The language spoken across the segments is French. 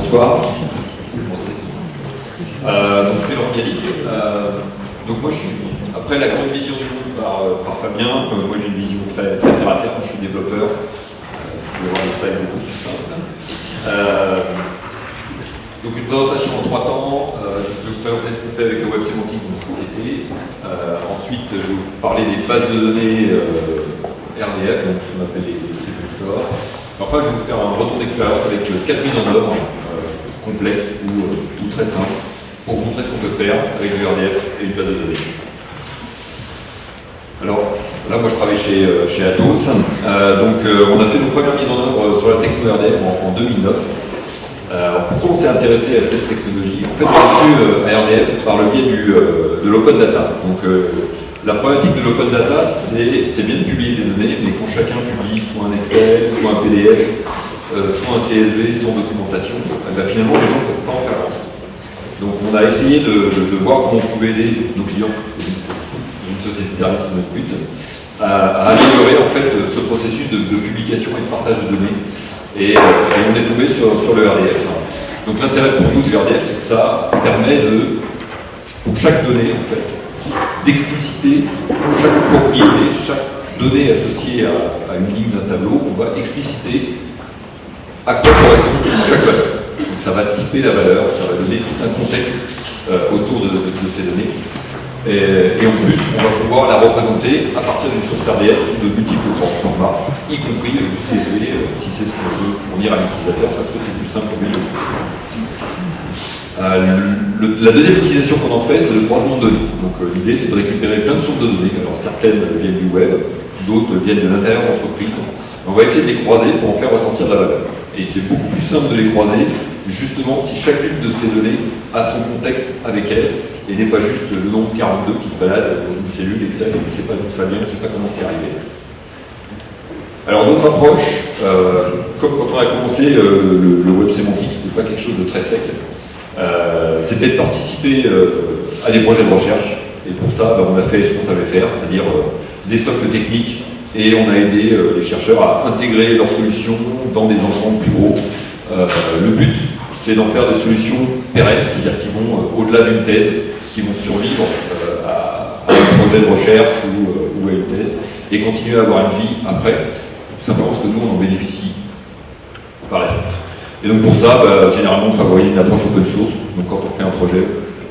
Bonsoir. Donc je suis l'organique. Donc moi je suis, après la grande vision du monde par Fabien, moi j'ai une vision très terre à terre, je suis développeur. Je vais voir les slides beaucoup plus simples. Donc une présentation en 3 temps, je vais vous présenter ce qu'on fait avec le web sémantique dans notre société. Ensuite je vais vous parler des bases de données RDF, donc ce qu'on appelle les triple stores. Enfin je vais vous faire un retour d'expérience avec 4 mises en œuvre complexes ou très simples, pour vous montrer ce qu'on peut faire avec du RDF et une base de données. Alors, là, moi je travaille chez Atos, on a fait nos premières mises en œuvre sur la techno RDF en 2009. Pourquoi on s'est intéressé à cette technologie? En fait, on a vu à RDF par le biais de l'open data. Donc, la problématique de l'open data, c'est bien de publier des données, mais quand chacun publie soit un Excel, soit un PDF, soit un CSV sans documentation, finalement les gens ne peuvent pas en faire grand-chose. Donc on a essayé de voir comment on pouvait aider nos clients, parce que une société de service, c'est notre but, à améliorer en fait ce processus de publication et de partage de données. Et on est tombé sur le RDF. Donc l'intérêt pour nous du RDF, c'est que ça permet pour chaque donnée en fait, d'expliciter chaque propriété, chaque donnée associée à une ligne d'un tableau, on va expliciter à quoi correspond chaque valeur. Donc ça va typer la valeur, ça va donner tout un contexte autour de ces données. Et en plus, on va pouvoir la représenter à partir d'une source RDF sous de multiples formats, y compris du CSV, si c'est ce qu'on veut fournir à l'utilisateur, parce que c'est plus simple pour lui de la deuxième utilisation qu'on en fait, c'est le croisement de données. Donc l'idée, c'est de récupérer plein de sources de données. Alors certaines viennent du web, d'autres viennent de l'intérieur de l'entreprise. On va essayer de les croiser pour en faire ressentir de la valeur. Et c'est beaucoup plus simple de les croiser, justement, si chacune de ces données a son contexte avec elle, et n'est pas juste le nombre 42 qui se balade dans une cellule Excel, on ne sait pas d'où ça vient, on ne sait pas comment c'est arrivé. Alors notre approche, comme quand on a commencé le web sémantique, ce n'était pas quelque chose de très sec, c'était de participer à des projets de recherche, et pour ça, on a fait ce qu'on savait faire, c'est-à-dire des socles techniques, et on a aidé les chercheurs à intégrer leurs solutions dans des ensembles plus gros. Le but, c'est d'en faire des solutions pérennes, c'est-à-dire qui vont au-delà d'une thèse, qui vont survivre à un projet de recherche ou à une thèse, et continuer à avoir une vie après, tout simplement parce que nous, on en bénéficie par la suite. Et donc pour ça, généralement, on favorise une approche open source. Donc quand on fait un projet,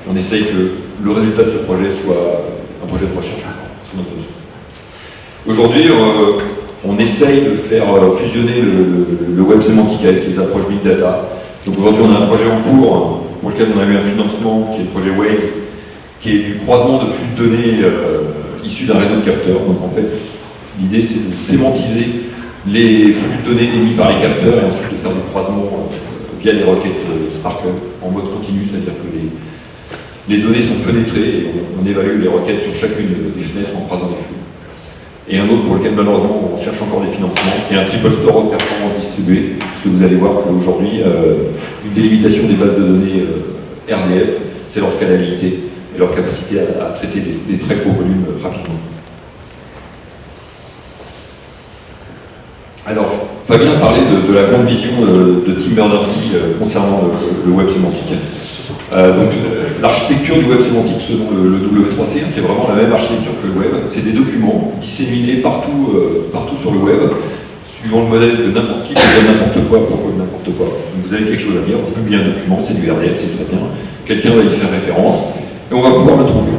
on essaye que le résultat de ce projet soit un projet de recherche sur open source. Aujourd'hui, on essaye de faire fusionner le web sémantique avec les approches big data. Donc aujourd'hui, on a un projet en cours pour lequel on a eu un financement qui est le projet Wave, qui est du croisement de flux de données issus d'un réseau de capteurs. Donc en fait, l'idée c'est de sémantiser les flux de données émis par les capteurs et ensuite de faire du croisement via les requêtes Sparkle en mode continu, c'est-à-dire que les données sont fenêtrées et on évalue les requêtes sur chacune des fenêtres en croisant les flux. Et un autre pour lequel malheureusement on cherche encore des financements, qui est un triple store haute performance distribuée, parce que vous allez voir qu'aujourd'hui, une délimitation des bases de données RDF, c'est leur scalabilité et leur capacité à traiter des très gros volumes rapidement. Alors, Fabien a parlé de la grande vision de Tim Berners-Lee concernant le web sémantique. L'architecture du web sémantique selon le W3C, c'est vraiment la même architecture que le web. C'est des documents disséminés partout sur le web, suivant le modèle que n'importe qui peut dire n'importe quoi, propos de n'importe quoi. Donc vous avez quelque chose à dire, on publie un document, c'est du RDF, c'est très bien. Quelqu'un va y faire référence, et on va pouvoir le trouver.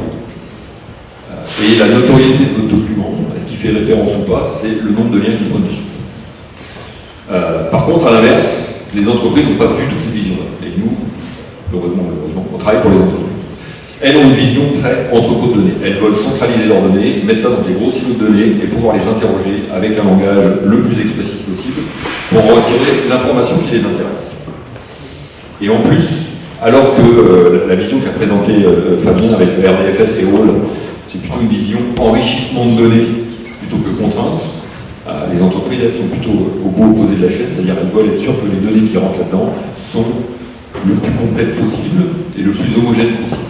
Et la notoriété de votre document, est-ce qu'il fait référence ou pas, c'est le nombre de liens qui pointent dessus. Par contre, à l'inverse, les entreprises n'ont pas du tout cette vision-là. Et nous, heureusement, on travaille pour les entreprises. Elles ont une vision très entrepôt de données. Elles veulent centraliser leurs données, mettre ça dans des gros silos de données et pouvoir les interroger avec un langage le plus expressif possible pour en retirer l'information qui les intéresse. Et en plus, alors que la vision qu'a présentée Fabien avec RDFS et Hall, c'est plutôt une vision enrichissement de données plutôt que contrainte, les entreprises, elles sont plutôt au bout opposé de la chaîne, c'est-à-dire elles veulent être sûres que les données qui rentrent là-dedans sont le plus complètes possible et le plus homogène possible.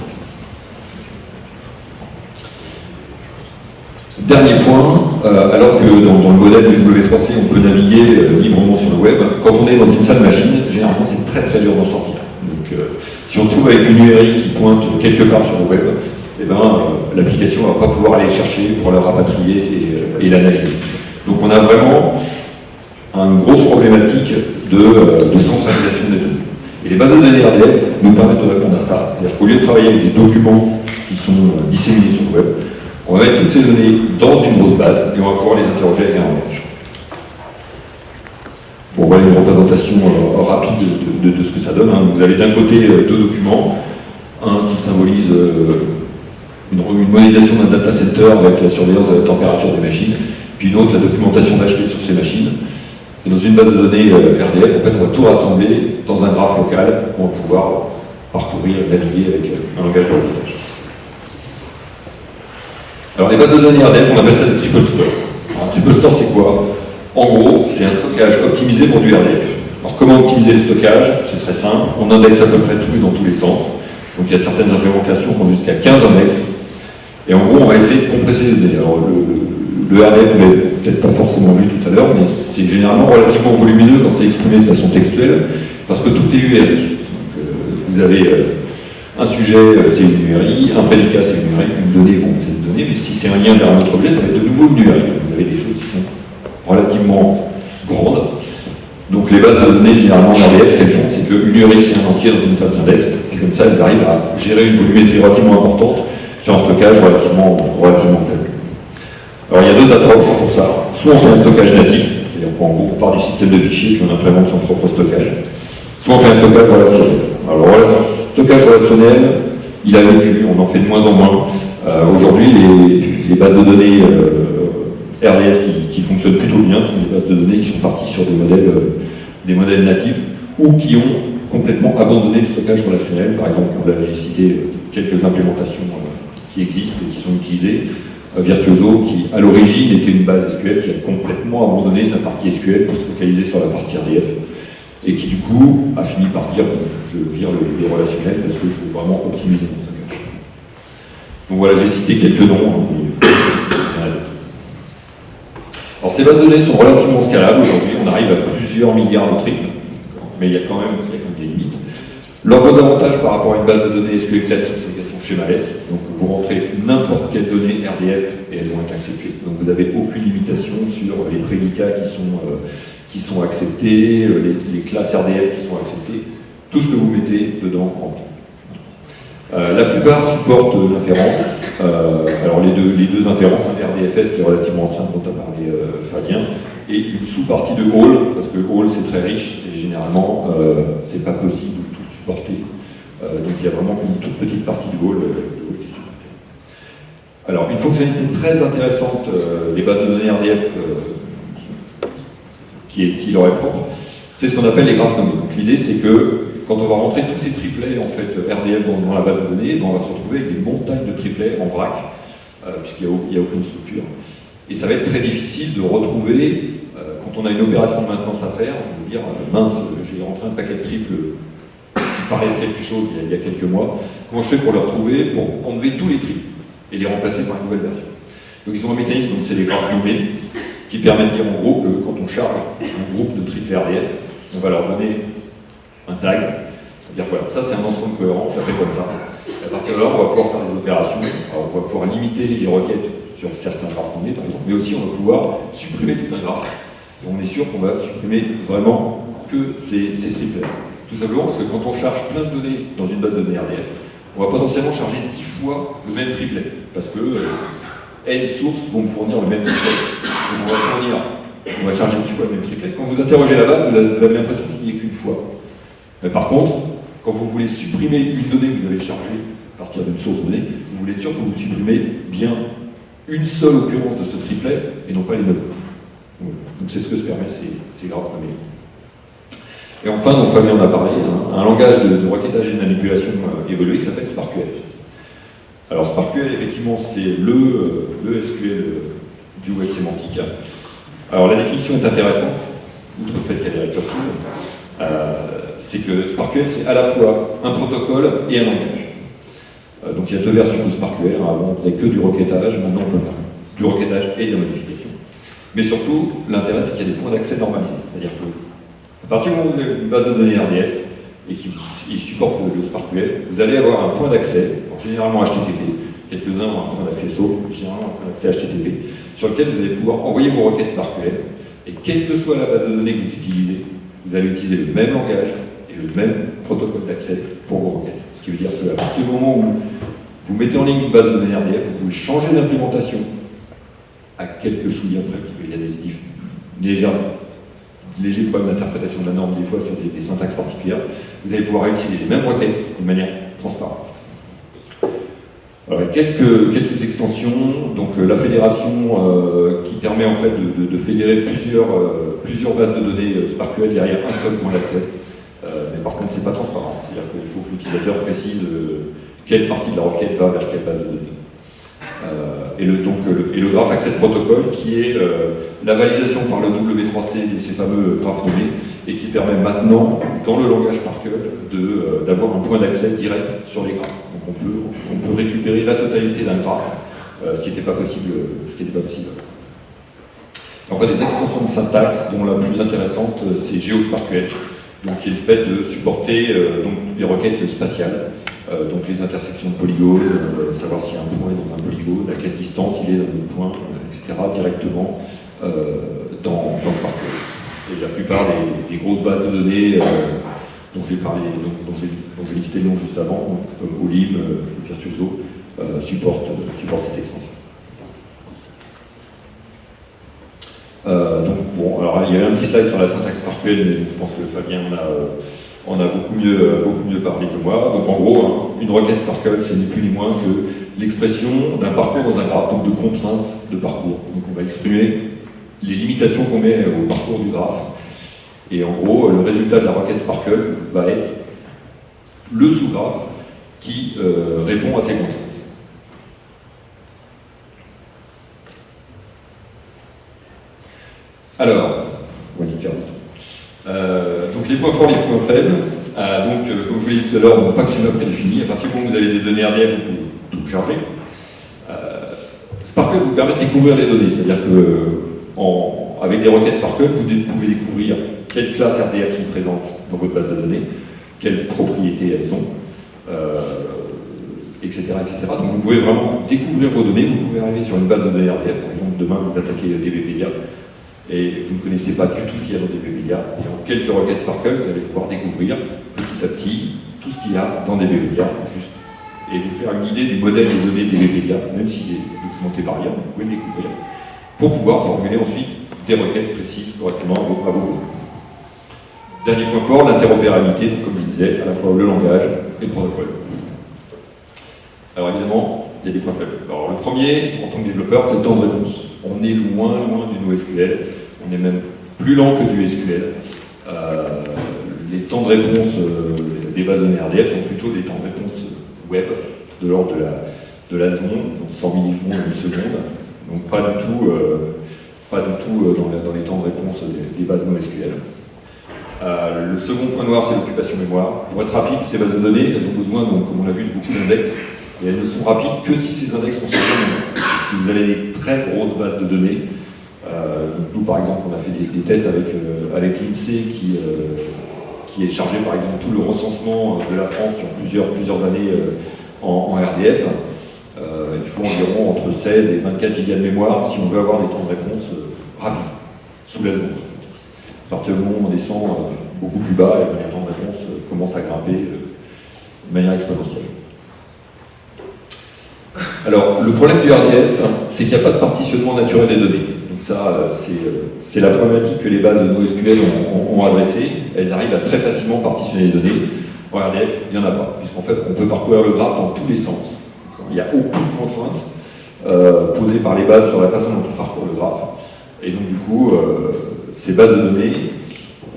Dernier point, alors que dans le modèle du W3C, on peut naviguer librement sur le web, quand on est dans une salle machine, généralement c'est très très dur d'en sortir. Donc si on se trouve avec une URI qui pointe quelque part sur le web, eh ben, l'application ne va pas pouvoir aller chercher pour la rapatrier et l'analyser. Donc on a vraiment une grosse problématique de centralisation des données. Et les bases de données RDF nous permettent de répondre à ça. C'est-à-dire qu'au lieu de travailler avec des documents qui sont disséminés sur le web, on va mettre toutes ces données dans une grosse base et on va pouvoir les interroger avec un langage. Bon, voilà une représentation rapide de ce que ça donne. Hein. Vous avez d'un côté deux documents, un qui symbolise une modélisation d'un data center avec la surveillance de la température des machines, puis une autre, la documentation d'HP sur ces machines. Et dans une base de données RDF, en fait, on va tout rassembler dans un graphe local qu'on va pouvoir parcourir, naviguer avec un langage de requêtage. Alors les bases de données RDF, on appelle ça des triple store. Alors, un triple store, c'est quoi? En gros, c'est un stockage optimisé pour du RDF. Alors comment optimiser le stockage? C'est très simple, on indexe à peu près tout dans tous les sens. Donc il y a certaines implémentations qui ont jusqu'à 15 indexes. Et en gros, on va essayer de compresser les données. Alors le RDF, vous l'avez peut-être pas forcément vu tout à l'heure, mais c'est généralement relativement volumineux quand c'est exprimé de façon textuelle, parce que tout est URI. Donc, vous avez un sujet, c'est une URI, un prédicat, c'est une URI, une donnée, bon, c'est une donnée, mais si c'est un lien vers un autre objet, ça va être de nouveau une URI. Vous avez des choses qui sont relativement grandes. Donc les bases de données, généralement en RDF, ce qu'elles font, c'est qu'une URI, c'est un entier dans une table d'index, et comme ça, elles arrivent à gérer une volumétrie relativement importante sur un stockage relativement faible. Alors il y a deux approches pour ça. Soit on fait un stockage natif, c'est-à-dire qu'en gros on part du système de fichiers puis on implémente son propre stockage. Soit on fait un stockage relationnel. Alors le stockage relationnel, il a vécu, on en fait de moins en moins. Aujourd'hui les bases de données RDF qui fonctionnent plutôt bien sont des bases de données qui sont parties sur des modèles natifs ou qui ont complètement abandonné le stockage relationnel. Par exemple, j'ai cité quelques implémentations qui existent et qui sont utilisées. Virtuoso, qui à l'origine était une base SQL, qui a complètement abandonné sa partie SQL pour se focaliser sur la partie RDF, et qui du coup a fini par dire je vire les relationnels parce que je veux vraiment optimiser mon stockage. Donc voilà, j'ai cité quelques noms. Alors ces bases de données sont relativement scalables aujourd'hui, on arrive à plusieurs milliards de triples, mais il y a quand même des limites. Leur gros avantage par rapport à une base de données SQL classique, c'est qu'elles sont schémaless. Donc vous rentrez n'importe quelle donnée RDF et elles vont être acceptées. Donc vous n'avez aucune limitation sur les prédicats qui sont acceptés, les classes RDF qui sont acceptées. Tout ce que vous mettez dedans rentre. La plupart supportent l'inférence. Alors les deux inférences, un RDFS qui est relativement ancien dont a parlé Fabien, et une sous-partie de Hall, parce que Hall c'est très riche et généralement c'est pas possible de tout supporter. Donc il y a vraiment une toute petite partie de Hall qui est supportée. Alors une fonctionnalité très intéressante des bases de données RDF qui leur est propre, c'est ce qu'on appelle les graphes nommés. Donc l'idée c'est que quand on va rentrer tous ces triplets en fait RDF dans la base de données, on va se retrouver avec des montagnes de triplets en vrac, puisqu'il n'y a aucune structure. Et ça va être très difficile de retrouver, quand on a une opération de maintenance à faire, on va se dire mince, j'ai rentré un paquet de triples qui parlait de quelque chose il y a quelques mois, comment je fais pour le retrouver, pour enlever tous les triples et les remplacer par une nouvelle version. Donc ils ont un mécanisme, donc c'est les graphes nommés, qui permettent de dire en gros que quand on charge un groupe de triplets RDF, on va leur donner un tag, c'est-à-dire voilà, ça c'est un ensemble cohérent, je l'appelle comme ça. Et à partir de là, on va pouvoir faire des opérations, alors on va pouvoir limiter les requêtes sur certains graphes nommés par exemple, mais aussi on va pouvoir supprimer tout un graphe. Et on est sûr qu'on va supprimer vraiment que ces triplets. Tout simplement parce que quand on charge plein de données dans une base de données RDF, on va potentiellement charger 10 fois le même triplet, parce que N sources vont me fournir le même triplet. Donc on va charger 10 fois le même triplet. Quand vous interrogez la base, vous avez l'impression qu'il n'y ait qu'une fois. Mais par contre, quand vous voulez supprimer une donnée que vous avez chargée à partir d'une source de données, vous voulez être sûr que vous supprimez bien une seule occurrence de ce triplet et non pas les 9 autres. Donc c'est ce que se permet ces graphes nommés. Et enfin, donc Fabien en a parlé, un langage de requêtage et de manipulation évolué qui s'appelle SparkQL. Alors SparkQL, effectivement, c'est le SQL du web sémantique. Alors la définition est intéressante, outre le fait qu'elle est récursive. C'est que SparkQL, c'est à la fois un protocole et un langage. Donc il y a deux versions de SparkQL. Avant, on faisait que du requêtage, maintenant on peut faire du requêtage et de la modification. Mais surtout, l'intérêt, c'est qu'il y a des points d'accès normalisés. C'est-à-dire que, à partir du moment où vous avez une base de données RDF et qui supporte le SparkQL, vous allez avoir un point d'accès, généralement HTTP, quelques-uns ont un point d'accès SOAP, généralement un point d'accès HTTP, sur lequel vous allez pouvoir envoyer vos requêtes SparkQL, et quelle que soit la base de données que vous utilisez, vous allez utiliser le même langage et le même protocole d'accès pour vos requêtes. Ce qui veut dire qu'à partir du moment où vous mettez en ligne une base de données RDF, vous pouvez changer d'implémentation à quelques chouilles après, parce qu'il y a des légers problèmes d'interprétation de la norme, des fois sur des syntaxes particulières. Vous allez pouvoir utiliser les mêmes requêtes de manière transparente. Alors, quelques extensions, donc la fédération qui permet en fait de fédérer plusieurs bases de données SparkQL derrière un seul point d'accès. Mais par contre, c'est pas transparent, c'est-à-dire qu'il faut que l'utilisateur précise quelle partie de la requête va vers quelle base de données. Et le Graph Access Protocol qui est la validation par le W3C de ces fameux graphes nommés et qui permet maintenant, dans le langage SparkQL, d'avoir un point d'accès direct sur les graphes. Donc on peut récupérer la totalité d'un graphe, ce qui n'était pas possible. Enfin, des extensions de syntaxe, dont la plus intéressante, c'est GeoSparkQL, donc qui est le fait de supporter donc, les requêtes spatiales. Donc les intersections de polygones, savoir si un point est dans un polygone, à quelle distance il est dans le point, etc. directement dans SparkQL. Et la plupart des grosses bases de données dont j'ai parlé, dont j'ai listé le nom juste avant, comme Olim, Virtuoso, supportent cette extension. Donc bon, alors il y a un petit slide sur la syntaxe SparkQL, mais je pense que Fabien en a beaucoup mieux parlé que moi. Donc en gros, hein, une requête SparkQL, c'est ni plus ni moins que l'expression d'un parcours dans un graphe, donc de contraintes de parcours. Donc on va exprimer les limitations qu'on met au parcours du graphe. Et en gros, le résultat de la requête SparkQL va être le sous-graphe qui répond à ces contraintes. Alors, on va y faire donc les points forts, les points faibles. Comme je vous l'ai dit tout à l'heure, pas de schéma prédéfini. À partir du moment où vous avez des données RDF, vous pouvez tout charger. SparkQL vous permet de découvrir les données, c'est-à-dire que avec des requêtes SparkQL, vous pouvez découvrir quelles classes RDF sont présentes dans votre base de données, quelles propriétés elles ont, etc., etc. Donc vous pouvez vraiment découvrir vos données. Vous pouvez arriver sur une base de données RDF, par exemple demain vous attaquez DBpedia, et vous ne connaissez pas du tout ce qu'il y a dans DBpedia, et en quelques requêtes SparkQL, vous allez pouvoir découvrir petit à petit tout ce qu'il y a dans DBpedia, et vous faire une idée du modèle de données de DBpedia, même s'il est documenté par rien, vous pouvez le découvrir, pour pouvoir formuler ensuite des requêtes précises correspondant à vos besoins. Dernier point fort, l'interopérabilité, donc comme je disais, à la fois le langage et le protocole. Alors évidemment, il y a des points faibles. Alors le premier, en tant que développeur, c'est le temps de réponse. On est loin du NoSQL, on est même plus lent que du SQL. Les temps de réponse des bases de données RDF sont plutôt des temps de réponse web, de l'ordre de la seconde, 100 millisecondes, une seconde, donc pas du tout dans les temps de réponse des bases NoSQL. Le second point noir, c'est l'occupation mémoire. Pour être rapide, ces bases de données, elles ont besoin, donc, comme on l'a vu, de beaucoup d'index, et elles ne sont rapides que si ces index sont chargés. Si vous avez des très grosses bases de données, nous par exemple, on a fait des tests avec l'INSEE qui est chargé par exemple tout le recensement de la France sur plusieurs années en RDF. Il faut environ entre 16 et 24 gigas de mémoire si on veut avoir des temps de réponse rapides, sous la seconde. À partir du moment où on descend beaucoup plus bas, les temps de réponse commencent à grimper de manière exponentielle. Alors, le problème du RDF, c'est qu'il n'y a pas de partitionnement naturel des données. Donc ça, c'est la problématique que les bases de NoSQL ont adressée. Elles arrivent à très facilement partitionner les données. En RDF, il n'y en a pas, puisqu'en fait, on peut parcourir le graphe dans tous les sens. Il n'y a aucune contrainte posée par les bases sur la façon dont on parcourt le graphe. Et donc, du coup, ces bases de données,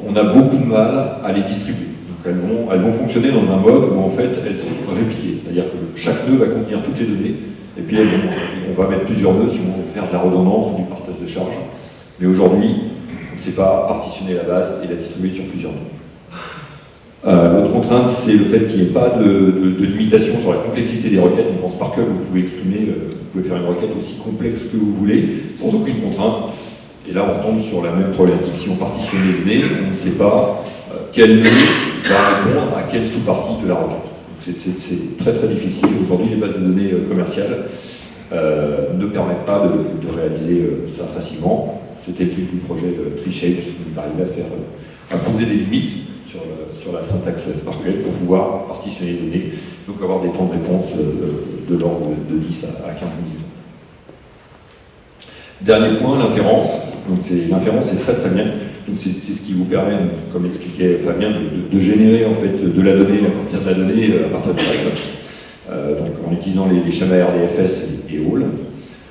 on a beaucoup de mal à les distribuer. Donc elles vont fonctionner dans un mode où en fait elles sont répliquées. C'est-à-dire que chaque nœud va contenir toutes les données, et puis on va mettre plusieurs nœuds si on veut faire de la redondance ou du partage de charge. Mais aujourd'hui, on ne sait pas partitionner la base et la distribuer sur plusieurs nœuds. L'autre contrainte, c'est le fait qu'il n'y ait pas de limitation sur la complexité des requêtes. Donc en Sparkle, vous pouvez exprimer, vous pouvez faire une requête aussi complexe que vous voulez, sans aucune contrainte. Et là, on retombe sur la même problématique. Si on partitionne les données, on ne sait pas quel nœud va répondre à quelle sous-partie de la requête. C'est très très difficile. Aujourd'hui, les bases de données commerciales ne permettent pas de réaliser ça facilement. C'était le but du projet TreeShape, d'arriver à poser des limites sur la syntaxe Sparkle pour pouvoir partitionner les données, donc avoir des temps de réponse de l'ordre de 10 à 15 millisecondes. Dernier point, l'inférence. Donc l'inférence, c'est très très bien. Donc c'est ce qui vous permet, donc, comme l'expliquait Fabien, de générer en fait de la donnée à partir de la donnée, à partir de règles. Donc en utilisant les schémas RDFS et ALL.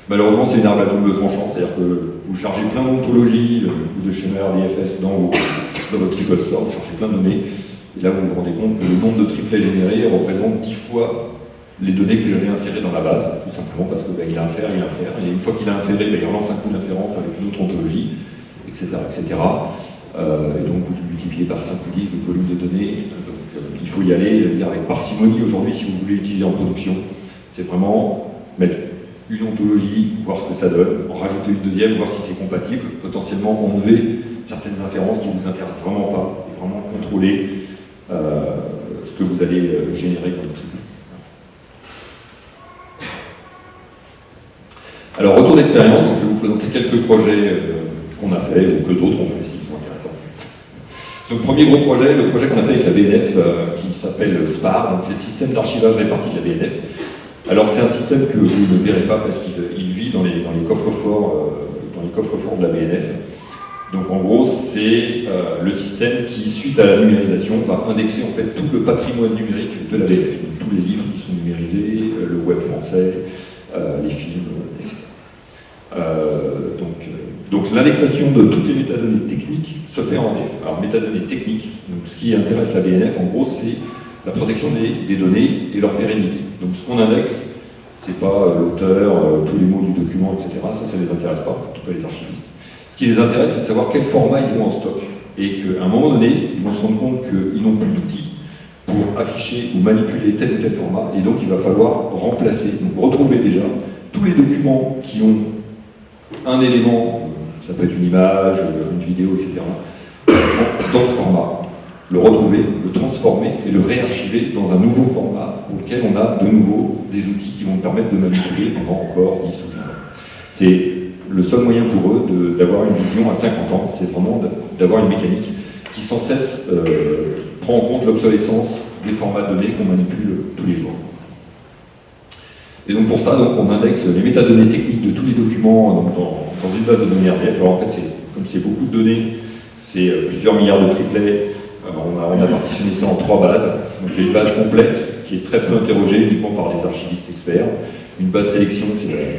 Malheureusement, c'est une arme à double tranchant, c'est-à-dire que vous chargez plein d'ontologies ou de schémas RDFS dans votre triple store, vous chargez plein de données, et là vous vous rendez compte que le nombre de triplets générés représente 10 fois les données que vous avez insérées dans la base, tout simplement parce qu'il il infère, et une fois qu'il a inféré, il relance un coup d'inférence avec une autre ontologie, etc. etc. Et donc vous multipliez par 5 ou 10 le volume de données, donc il faut y aller, je veux dire, avec parcimonie aujourd'hui si vous voulez l'utiliser en production. C'est vraiment mettre une ontologie, voir ce que ça donne, en rajouter une deuxième, voir si c'est compatible, potentiellement enlever certaines inférences qui ne vous intéressent vraiment pas, et vraiment contrôler ce que vous allez générer comme triple. Alors, retour d'expérience, donc je vais vous présenter quelques projets qu'on a fait, ou que d'autres ont fait s'ils sont intéressants. Donc, premier gros projet, le projet qu'on a fait avec la BNF, qui s'appelle SPAR, donc c'est le système d'archivage réparti de la BNF. Alors, c'est un système que vous ne verrez pas parce qu'il vit dans les coffres-forts de la BNF. Donc, en gros, c'est le système qui, suite à la numérisation, va indexer en fait tout le patrimoine numérique de la BNF. Donc, tous les livres qui sont numérisés, le web français, les films, etc. Donc l'indexation de toutes les métadonnées techniques se fait en RDF. Alors métadonnées techniques, donc ce qui intéresse la BNF en gros c'est la protection des données et leur pérennité. Donc ce qu'on indexe, c'est pas l'auteur, tous les mots du document, etc. Ça les intéresse pas, surtout pas les archivistes. Ce qui les intéresse, c'est de savoir quel format ils ont en stock. Et qu'à un moment donné, ils vont se rendre compte qu'ils n'ont plus d'outils pour afficher ou manipuler tel ou tel format, et donc il va falloir remplacer, donc retrouver déjà tous les documents qui ont un élément, ça peut être une image, une vidéo, etc., dans ce format, le retrouver, le transformer et le réarchiver dans un nouveau format pour lequel on a de nouveau des outils qui vont permettre de manipuler pendant encore 10 ou 20 ans. C'est le seul moyen pour eux d'avoir une vision à 50 ans, c'est vraiment d'avoir une mécanique qui sans cesse prend en compte l'obsolescence des formats de données qu'on manipule tous les jours. Et donc pour ça, on indexe les métadonnées techniques de tous les documents dans une base de données RDF. Alors en fait, comme c'est beaucoup de données, c'est plusieurs milliards de triplets. On a partitionné ça en 3 bases. Donc il y a une base complète qui est très peu interrogée uniquement par des archivistes experts. Une base sélection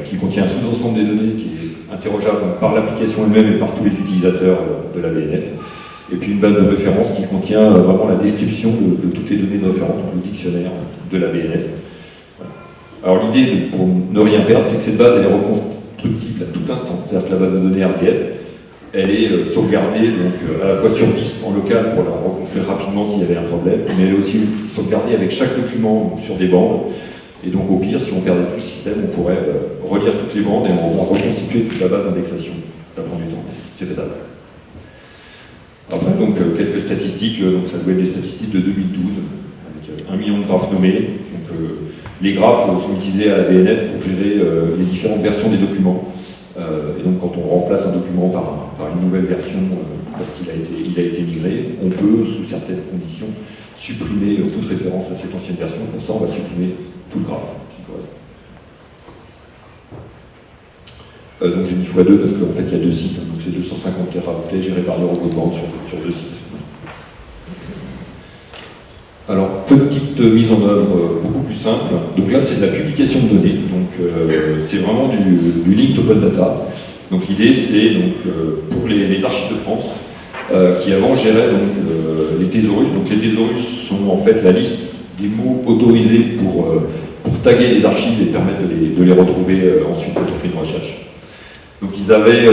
qui contient un sous-ensemble des données qui est interrogeable par l'application elle-même et par tous les utilisateurs de la BNF. Et puis une base de référence qui contient vraiment la description de toutes les données de référence, donc le dictionnaire de la BNF. Alors l'idée, pour ne rien perdre, c'est que cette base elle est reconstructible à tout instant. C'est-à-dire que la base de données RDF, elle est sauvegardée donc, à la fois sur disque en local pour la reconstruire rapidement s'il y avait un problème, mais elle est aussi sauvegardée avec chaque document sur des bandes. Et donc au pire, si on perdait tout le système, on pourrait relire toutes les bandes et on reconstituer toute la base d'indexation. Ça prend du temps, c'est faisable. Après, donc, quelques statistiques, donc ça doit être des statistiques de 2012, avec 1 million de graphes nommés. Donc, les graphes sont utilisés à la BNF pour gérer les différentes versions des documents. Et donc quand on remplace un document par une nouvelle version parce qu'il a été migré, on peut, sous certaines conditions, supprimer toute référence à cette ancienne version. Pour ça, on va supprimer tout le graphe qui correspond. Donc j'ai mis x2 parce qu'en fait il y a 2 sites, donc c'est 250 teraoctets gérés par l'Eurocode sur 2 sites. Alors, petite mise en œuvre beaucoup plus simple. Donc là, c'est de la publication de données. Donc, c'est vraiment du linked open data. Donc, l'idée, c'est pour les archives de France, qui avant géraient les thésaurus. Donc, les thésaurus sont en fait la liste des mots autorisés pour taguer les archives et permettre de les retrouver ensuite quand on fait une recherche. Donc, ils avaient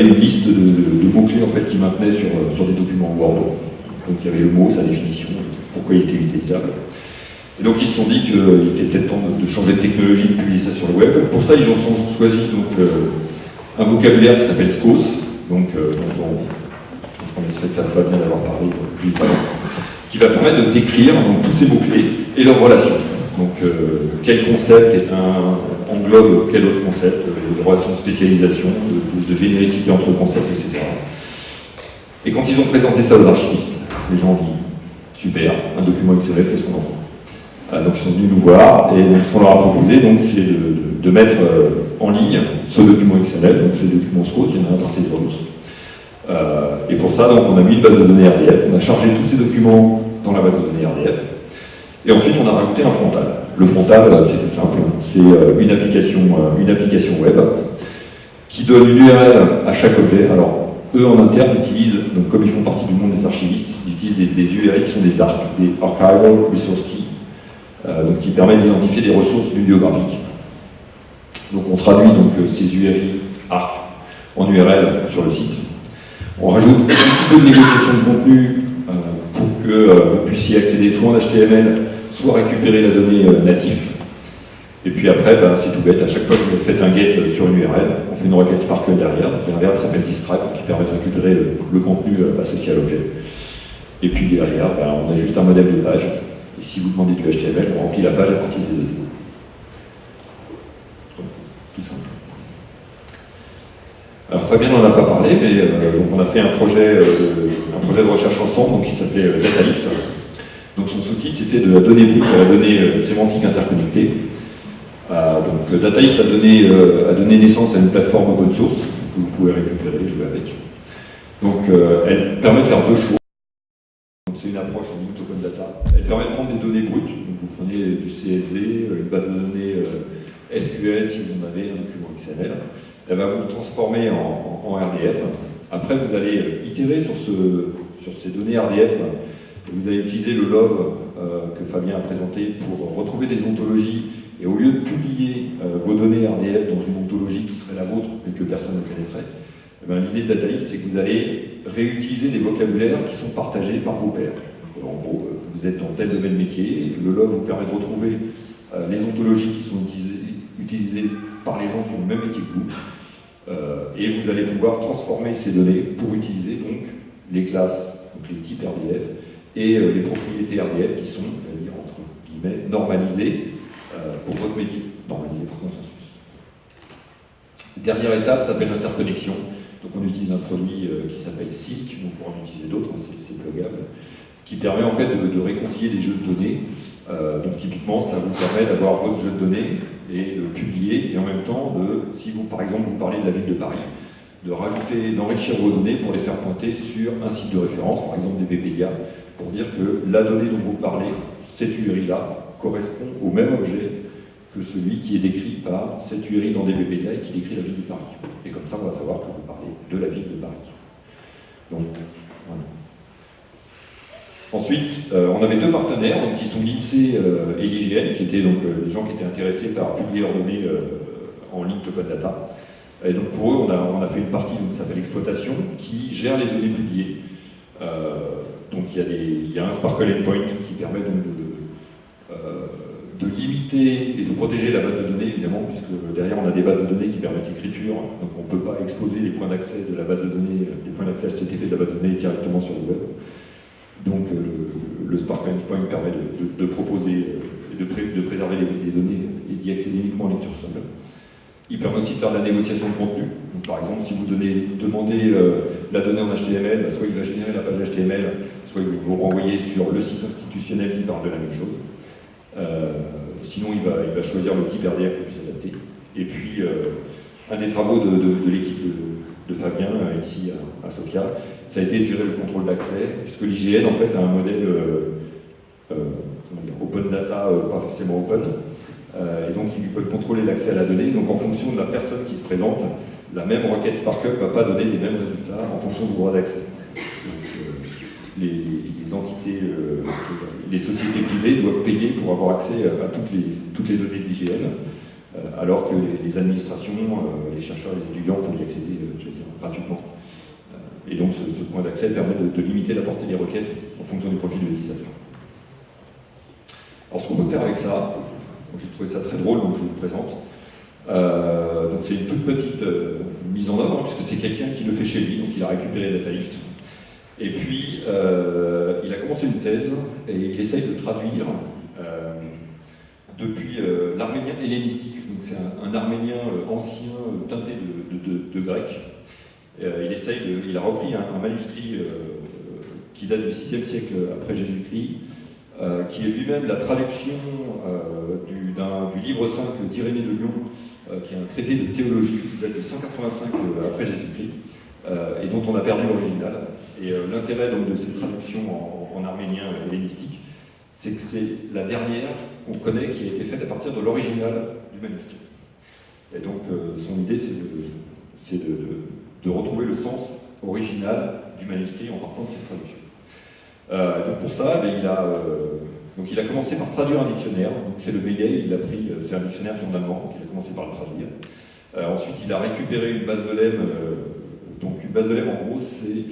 une liste de mots-clés en fait, qu'ils maintenaient sur des documents Word. Donc il y avait le mot, sa définition, pourquoi il était utilisable. Et donc ils se sont dit qu'il était peut-être temps de changer de technologie, de publier ça sur le web. Pour ça, ils ont choisi donc, un vocabulaire qui s'appelle SCOS, donc, dont je remercierai Fabien d'avoir parlé juste avant, qui va permettre de décrire donc, tous ces mots-clés et leurs relations. Donc quel concept englobe quel autre concept, de relations de spécialisation, de généricité entre concepts, etc. Et quand ils ont présenté ça aux archivistes, les gens ont dit « Super, un document XML, qu'est-ce qu'on en fait ?» Donc ils sont venus nous voir, et donc, ce qu'on leur a proposé, c'est de mettre en ligne ce document XML, donc ces documents SCOS, il y en a un par Thésaurus. Et pour ça, donc, on a mis une base de données RDF, on a chargé tous ces documents dans la base de données RDF, et ensuite on a rajouté un frontal. Le frontal, c'est tout simple, c'est une application web qui donne une URL à chaque objet. Alors, eux en interne utilisent, donc, comme ils font partie du monde des archivistes, ils utilisent des URL qui sont des ARC, des Archival Resource Key, donc qui permettent d'identifier des ressources bibliographiques. Donc on traduit donc, ces URI ARC en URL sur le site. On rajoute un petit peu de négociation de contenu pour que vous puissiez accéder soit en HTML, soit récupérer la donnée native. Et puis après, c'est tout bête, à chaque fois que vous faites un get sur une URL, on fait une requête Sparkle derrière, donc il y a un verbe qui s'appelle distract qui permet de récupérer le contenu associé à l'objet. Et puis derrière, on a juste un modèle de page. Et si vous demandez du HTML, on remplit la page à partir des données. Donc, tout simple. Alors Fabien n'en a pas parlé, mais donc on a fait un projet de recherche ensemble donc, qui s'appelait DataLift. Donc son sous-titre c'était de la donnée brute à la donnée sémantique interconnectée. Donc DataLift a donné naissance à une plateforme open source que vous pouvez récupérer, jouer avec. Donc elle permet de faire deux choses. C'est une approche linked open data. Elle permet de prendre des données brutes. Donc vous prenez du CSV, une base de données SQL si vous en avez, un document XML. Elle va vous le transformer en RDF. Après, vous allez itérer sur ces données RDF. Vous allez utiliser le LOVE que Fabien a présenté pour retrouver des ontologies. Et au lieu de publier vos données RDF dans une ontologie qui serait la vôtre et que personne ne connaîtrait, l'idée de DataLift, c'est que vous allez réutiliser des vocabulaires qui sont partagés par vos pairs. En gros, vous êtes dans tel domaine métier, le LOVE vous permet de retrouver les ontologies qui sont utilisées par les gens qui ont le même métier que vous, et vous allez pouvoir transformer ces données pour utiliser donc les classes, donc les types RDF, et les propriétés RDF qui sont, j'allais dire, entre guillemets, normalisées pour votre métier, normalisées par consensus. Dernière étape s'appelle l'interconnexion. Donc on utilise un produit qui s'appelle Silk, on pourra en utiliser d'autres, hein, c'est pluggable, qui permet en fait de réconcilier des jeux de données. Donc typiquement, ça vous permet d'avoir votre jeu de données et de publier, et en même temps, si vous, par exemple, vous parlez de la ville de Paris, d'enrichir vos données pour les faire pointer sur un site de référence, par exemple des BPIA, pour dire que la donnée dont vous parlez, cette URI-là, correspond au même objet que celui qui est décrit par cette URI dans des BPIA et qui décrit la ville de Paris. Et comme ça, on va savoir que vous parlez de la ville de Paris. Donc, voilà. Ensuite, on avait deux partenaires donc, qui sont l'INSEE et l'IGN, qui étaient donc les gens qui étaient intéressés par publier leurs données en ligne open data. Et donc pour eux, on a fait une partie qui s'appelle exploitation, qui gère les données publiées. Donc il y a un Sparkle Endpoint qui permet donc de limiter et de protéger la base de données, évidemment, puisque derrière on a des bases de données qui permettent l'écriture, donc on ne peut pas exposer les points d'accès de la base de données, les points d'accès HTTP de la base de données directement sur le web. Donc le Sparkle Endpoint permet de proposer, de préserver les données et d'y accéder uniquement en lecture seule. Il permet aussi de faire de la négociation de contenu. Donc, par exemple, si vous demandez la donnée en HTML, soit il va générer la page HTML, soit il va vous renvoyer sur le site institutionnel qui parle de la même chose. Sinon, il va choisir le type RDF le plus adapté. Et puis, un des travaux de l'équipe de Fabien, ici à Sofia, ça a été de gérer le contrôle d'accès, puisque l'IGN, en fait, a un modèle open data, pas forcément open, et donc ils peuvent contrôler l'accès à la donnée. Donc, en fonction de la personne qui se présente, la même requête Sparkle ne va pas donner les mêmes résultats en fonction du droit d'accès. Les entités, les sociétés privées doivent payer pour avoir accès à toutes les données de l'IGN, alors que les administrations, les chercheurs, les étudiants peuvent y accéder gratuitement. Et donc ce point d'accès permet de limiter la portée des requêtes en fonction du profil de l'utilisateur. Alors ce qu'on peut faire avec ça, j'ai trouvé ça très drôle, donc je vous le présente. Donc c'est une toute petite mise en œuvre, puisque c'est quelqu'un qui le fait chez lui, donc il a récupéré DataLift. Et puis il a commencé une thèse, et il essaye de traduire depuis l'arménien hellénistique. Donc c'est un arménien ancien teinté de grec. Il a repris un manuscrit qui date du 6e siècle après Jésus-Christ, qui est lui-même la traduction du livre 5 d'Irénée de Lyon, qui est un traité de théologie qui date de 185 après Jésus-Christ, et dont on a perdu l'original. Et l'intérêt de cette traduction en arménien hellénistique, c'est que c'est la dernière qu'on connaît qui a été faite à partir de l'original du manuscrit. Et donc son idée, c'est de retrouver le sens original du manuscrit en partant de cette traduction. Donc pour ça, il a commencé par traduire un dictionnaire. Donc c'est le Beguet, c'est un dictionnaire qui est en allemand, donc il a commencé par le traduire. Ensuite, il a récupéré une base de Lemme. Donc une base de Lemme, en gros, c'est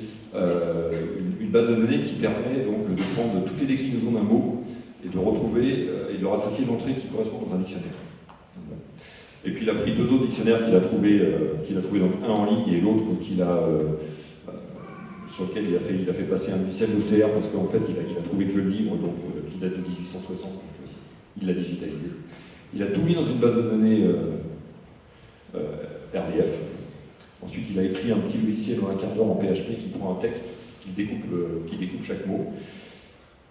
une base de données qui permet donc de prendre toutes les déclinaisons d'un mot et de retrouver et de leur associer l'entrée qui correspond dans un dictionnaire. Et puis il a pris deux autres dictionnaires qu'il a trouvé donc un en ligne et l'autre sur lequel il a fait passer un logiciel d'OCR parce qu'en fait il a trouvé que le livre donc, qui date de 1860, donc il l'a digitalisé. Il a tout mis dans une base de données RDF. Ensuite il a écrit un petit logiciel en un quart d'heure en PHP qui prend un texte, qui découpe chaque mot.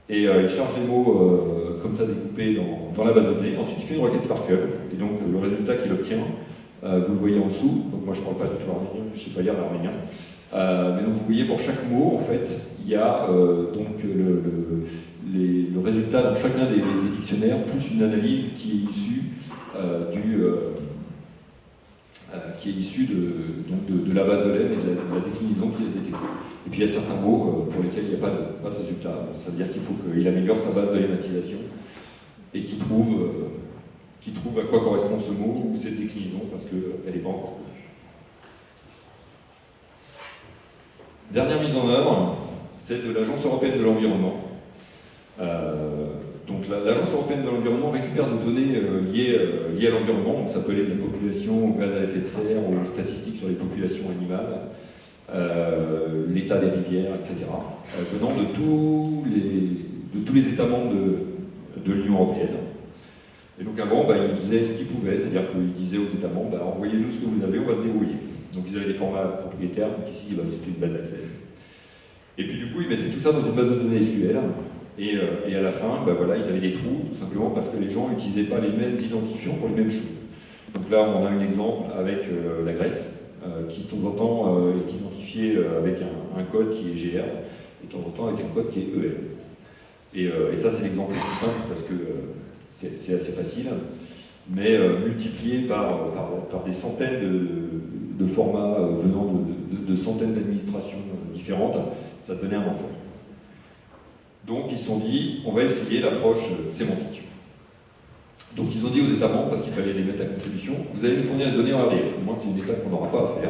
Et il charge les mots comme ça découpés dans la base de données. Ensuite, il fait une requête Sparkle. Et donc, le résultat qu'il obtient, vous le voyez en dessous. Donc, moi, je ne parle pas du tout arménien, je ne sais pas lire l'arménien. Mais donc, vous voyez, pour chaque mot, en fait, il y a donc le résultat dans chacun des dictionnaires, plus une analyse qui est issue de la base de Lemme et de la déclinaison qui est détectée. Et puis il y a certains mots pour lesquels il n'y a pas de résultat. Ça veut dire qu'il faut qu'il améliore sa base de lématisation et qu'il trouve à quoi correspond ce mot ou cette déclinaison parce qu'elle n'est pas encore connue. Dernière mise en œuvre, celle de l'Agence européenne de l'environnement. Donc l'Agence européenne de l'environnement récupère des données liées à l'environnement, donc ça peut aller de la population, au gaz à effet de serre, aux statistiques sur les populations animales, l'état des rivières, etc., venant de tous les États membres de l'Union européenne. Et donc avant, ils faisaient ce qu'ils pouvaient, c'est-à-dire qu'ils disaient aux États membres, envoyez-nous ce que vous avez, on va se débrouiller. Donc ils avaient des formats propriétaires, donc ici c'était une base Access. Et puis du coup, ils mettaient tout ça dans une base de données SQL. Et à la fin, ils avaient des trous, tout simplement parce que les gens n'utilisaient pas les mêmes identifiants pour les mêmes choses. Donc là, on a un exemple avec la Grèce, qui de temps en temps est identifiée avec un code qui est GR, et de temps en temps avec un code qui est EL. Et ça, c'est l'exemple le plus simple, parce que c'est assez facile, mais multiplié par des centaines de formats venant de centaines d'administrations différentes, ça devenait un enfer. Donc ils se sont dit, on va essayer l'approche sémantique. Donc ils ont dit aux États membres, parce qu'il fallait les mettre à contribution, vous allez nous fournir les données en RDF, au moins c'est une étape qu'on n'aura pas à faire.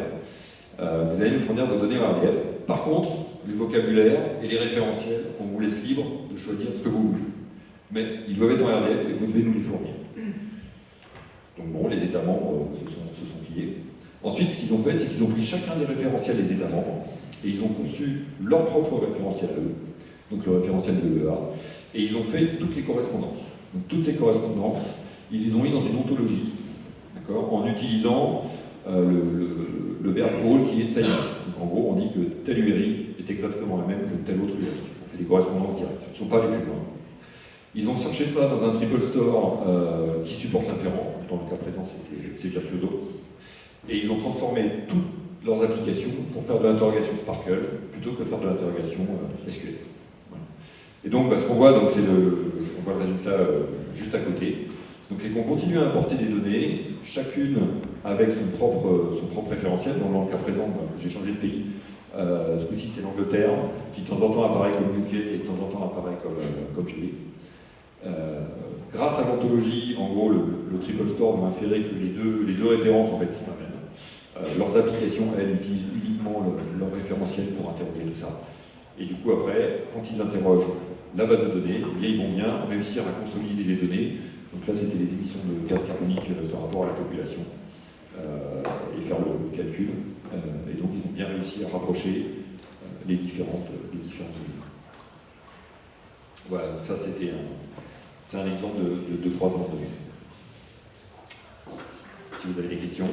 Vous allez nous fournir vos données en RDF. Par contre, le vocabulaire et les référentiels, on vous laisse libre de choisir ce que vous voulez. Mais ils doivent être en RDF et vous devez nous les fournir. Donc bon, les États membres se sont pliés. Ensuite, ce qu'ils ont fait, c'est qu'ils ont pris chacun des référentiels des États membres et ils ont conçu leur propre référentiel à eux. Donc le référentiel de l'EA, et ils ont fait toutes les correspondances. Donc toutes ces correspondances, ils les ont mis dans une ontologie, en utilisant le verbe all qui est science. Donc en gros, on dit que telle URI est exactement la même que telle autre URI. On fait des correspondances directes. Ce ne sont pas les plus loin. Ils ont cherché ça dans un triple store qui supporte l'inférence. Dans le cas présent, c'est Virtuoso. Et ils ont transformé toutes leurs applications pour faire de l'interrogation Sparkle plutôt que de faire de l'interrogation SQL. Et donc, ce qu'on voit, on voit le résultat juste à côté. Donc, c'est qu'on continue à importer des données, chacune avec son propre référentiel. Dans le cas présent, j'ai changé de pays. Ce coup-ci, c'est l'Angleterre, qui de temps en temps apparaît comme UK et de temps en temps apparaît comme Chili. Grâce à l'ontologie, en gros, le Triple Store m'a inféré que les deux références en fait sont la même. Leurs applications, elles, utilisent uniquement leur référentiel pour interroger tout ça. Et du coup, après, quand ils interrogent la base de données, eh bien, ils vont bien réussir à consolider les données. Donc là, c'était les émissions de gaz carbonique par rapport à la population et faire le calcul. Et donc, ils ont bien réussi à rapprocher les différentes données. Voilà, donc ça, c'est un exemple de croisement de données. Si vous avez des questions.